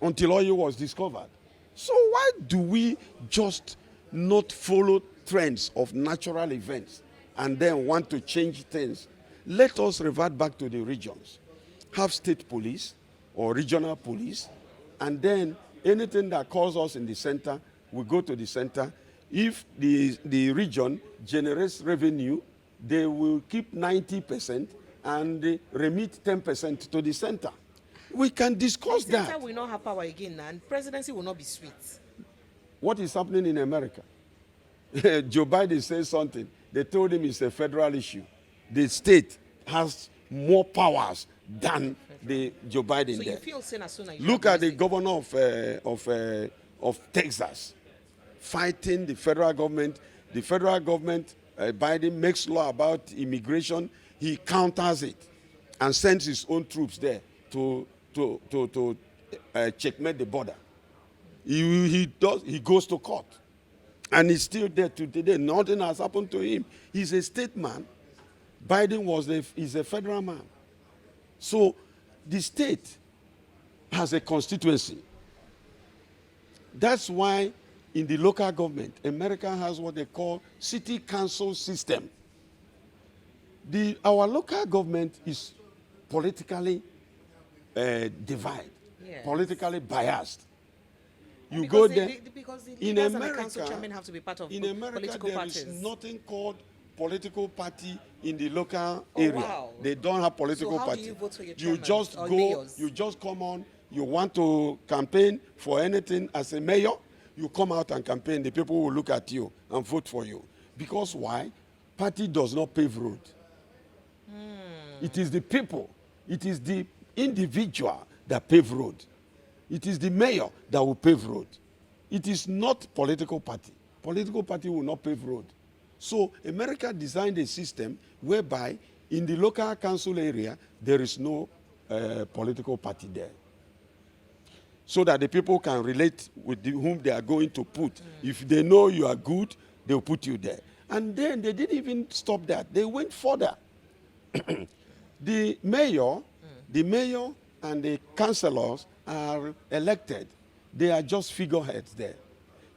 until oil was discovered. So why do we just not follow trends of natural events and then want to change things, let us revert back to the regions. Have state police or regional police, and then anything that calls us in the center, we go to the center. If the region generates revenue, they will keep 90% and remit 10% to the center. We can discuss The that. center will not have power again, and presidency will not be sweet. What is happening in America? Joe Biden says something. They told him it's a federal issue. The state has more powers than the Joe Biden. So there. you feel saying as soon as you Look have at the music- governor of Texas fighting the federal government. The federal government, Biden makes law about immigration. He counters it and sends his own troops there to checkmate the border. He goes to court, and he's still there to today. Nothing has happened to him. He's a state man. Biden is a federal man. So the state has a constituency. That's why in the local government, America has what they call city council system. Our local government is politically divided, Yes. politically biased. You Because go the- there. because the In leaders and the council America, chairmen have to be part of in America, political there parties. is nothing called political party in the local Oh, area. wow. They don't have political So how do party. you vote for your You chairman just or go. mayors? You just come on. You want to campaign for anything as a mayor, you come out and campaign. The people will look at you and vote for you. Because why? Party does not pave road. It is the people. It is the individual that pave road. It is the mayor that will pave road. It is not political party. Political party will not pave road. So America designed a system whereby in the local council area, there is no political party there. So that the people can relate with whom they are going to put. If they know you are good, they'll put you there. And then they didn't even stop that. They went further. The mayor and the councillors are elected. They are just figureheads there.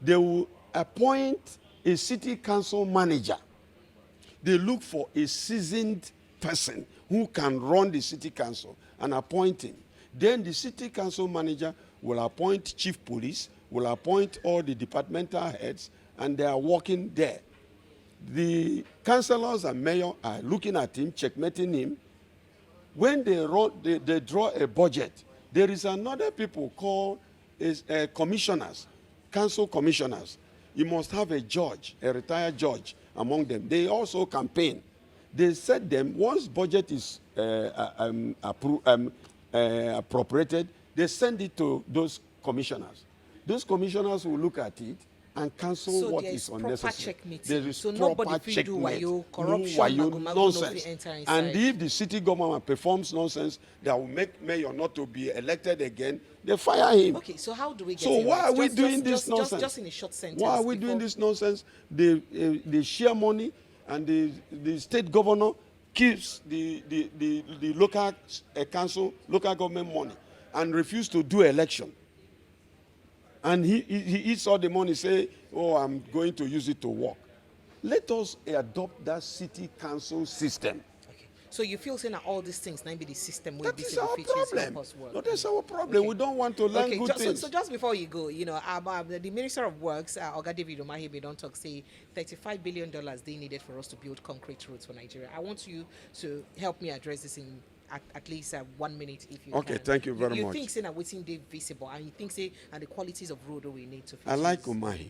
They will appoint a city council manager. They look for a seasoned person who can run the city council and appoint him. Then the city council manager will appoint chief police, will appoint all the departmental heads, and they are working there. The councillors and mayor are looking at him, checkmating him. When they draw a budget, there is another people called commissioners, council commissioners. You must have a judge, a retired judge among them. They also campaign. They set them, once budget is appropriated, they send it to those commissioners. Those commissioners will look at it and cancel So what there is is proper unnecessary. checkmating. There is So proper nobody fit do checkmate. wayo, No corruption, wayo, magomago, no nonsense. fit enter And inside. if the city government performs nonsense that will make mayor not to be elected again, they fire him. Okay, so how do we get So in why this? are we Just- doing just- this just- nonsense? Just in a short sentence. Why are we doing this nonsense? They share money, and the state governor keeps the local council, local government money, and refuse to do election. And he eats all the money, say, oh, I'm going to use it to work. Let us adopt that city council system. Okay. So you feel saying that all these things now be the system will That be is able our to help problem. us work. No, that's our problem. Okay. We don't want to learn Okay, good things. so just before you go, the Minister of Works, Oga David Umahibe, don't talk, say $35 billion they needed for us to build concrete roads for Nigeria. I want you to help me address this in at least 1 minute if you Okay, can. thank you very you much. think saying that waiting they visible, and you think say and the qualities of road we need to fix I like this. Umahi.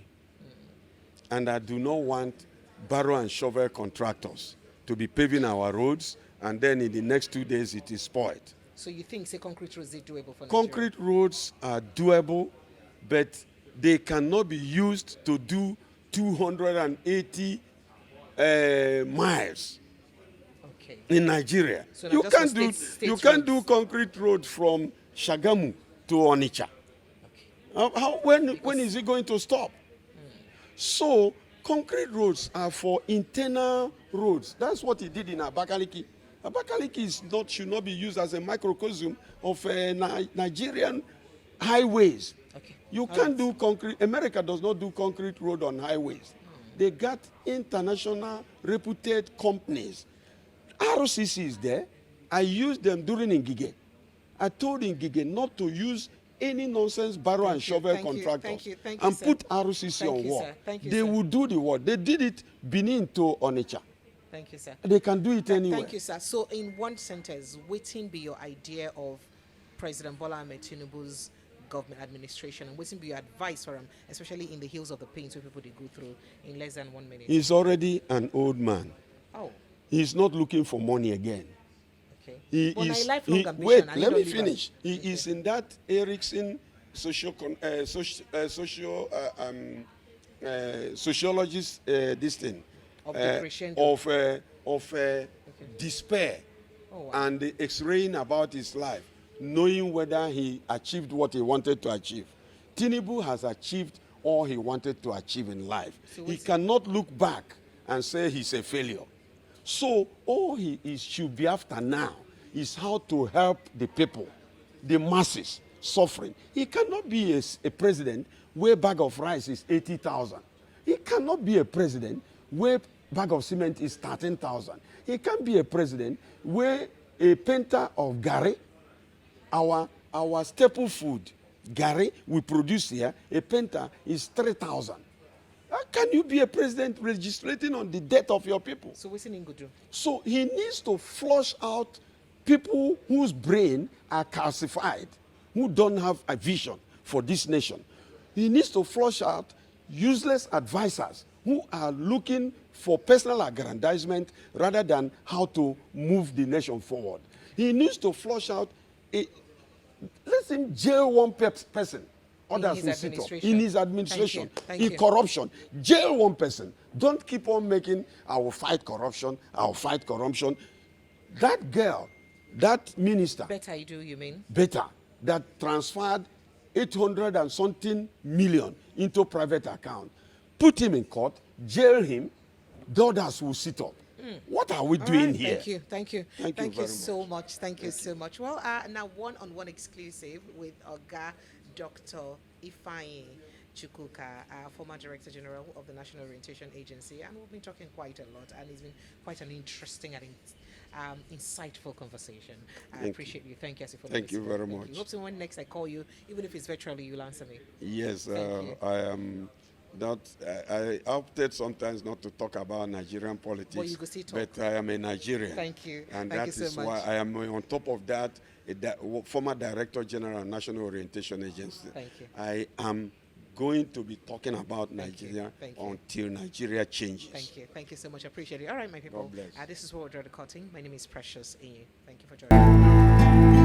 And I do not want barrow and shovel contractors to be paving our roads, and then in the next 2 days it is spoiled. So you think say concrete roads is doable for Nigeria? Concrete roads are doable, but they cannot be used to do 280 miles Okay. in Nigeria. So now You just for can't do state you can't do roads. concrete road from Shagamu to Onitsha. Okay. When is it going to stop? So concrete roads are for internal roads. That's what he did in Abakaliki. Abakaliki should not be used as a microcosm of Nigerian highways. Okay. You All can't right. do concrete. America does not do concrete road on highways. They got international reputed companies. RCC is there. I used them during Ngige. I told Ngige not to use any nonsense barrow and shovel contractors and sir. put RCC on work. They will do the work. They did it Benin to Onitsha. Thank you, sir. They can do it anywhere. Thank you, sir. So, in one sentence, waiting be your idea of President Bola Ahmed Tinubu's government administration, and waiting be your advice for him, especially in the hills of the pains where people they go through in less than 1 minute. He's already an old man. Oh. He's not looking for money again. Okay. He but is. Lifelong ambition, Wait, and let me don't finish. He Okay. is in that Ericsson sociologist this thing Of the crescendo. of despair Oh, wow. and X-raying about his life, knowing whether he achieved what he wanted to achieve. Tinubu has achieved all he wanted to achieve in life. So he cannot look back and say he's a failure. So all he should be after now is how to help the people, the masses suffering. He cannot be a president where bag of rice is 80,000. He cannot be a president where bag of cement is 13,000. He can't be a president where a painter of gari, our staple food, gari, we produce here, a painter is 3,000. How can you be a president legislating on the death of your people? So what's in Ngudu? So he needs to flush out people whose brain are calcified, who don't have a vision for this nation. He needs to flush out useless advisors who are looking for personal aggrandizement rather than how to move the nation forward. He needs to flush out let him jail one person. Others will sit up in his administration, in corruption. Jail one person. Don't keep on making, I will fight corruption, I will fight corruption. That girl, that minister. Better you do, you mean? Better. That transferred 800 and something million into private account. Put him in court, jail him, the others will sit up. What are we doing here? Thank you so much. Thank you so much. Well, now one-on-one exclusive with Oga Dr. Ifeanyi Chukwuka, former Director General of the National Orientation Agency, and we've been talking quite a lot, and it's been quite an interesting and insightful conversation. I appreciate you. Thank you. Thank you very much. Hope so when next I call you, even if it's virtually, you'll answer me. Yes, I am. I opted sometimes not to talk about Nigerian politics, but I am a Nigerian. Thank you. And Thank that is why I am on top of that, former Director General of National Orientation Agency. Thank you. I am going to be talking about Nigeria until Nigeria changes. Thank you. Thank you so much. I appreciate it. All right, my people. God bless. This is what we're recording. My name is Precious Inye. Thank you for joining.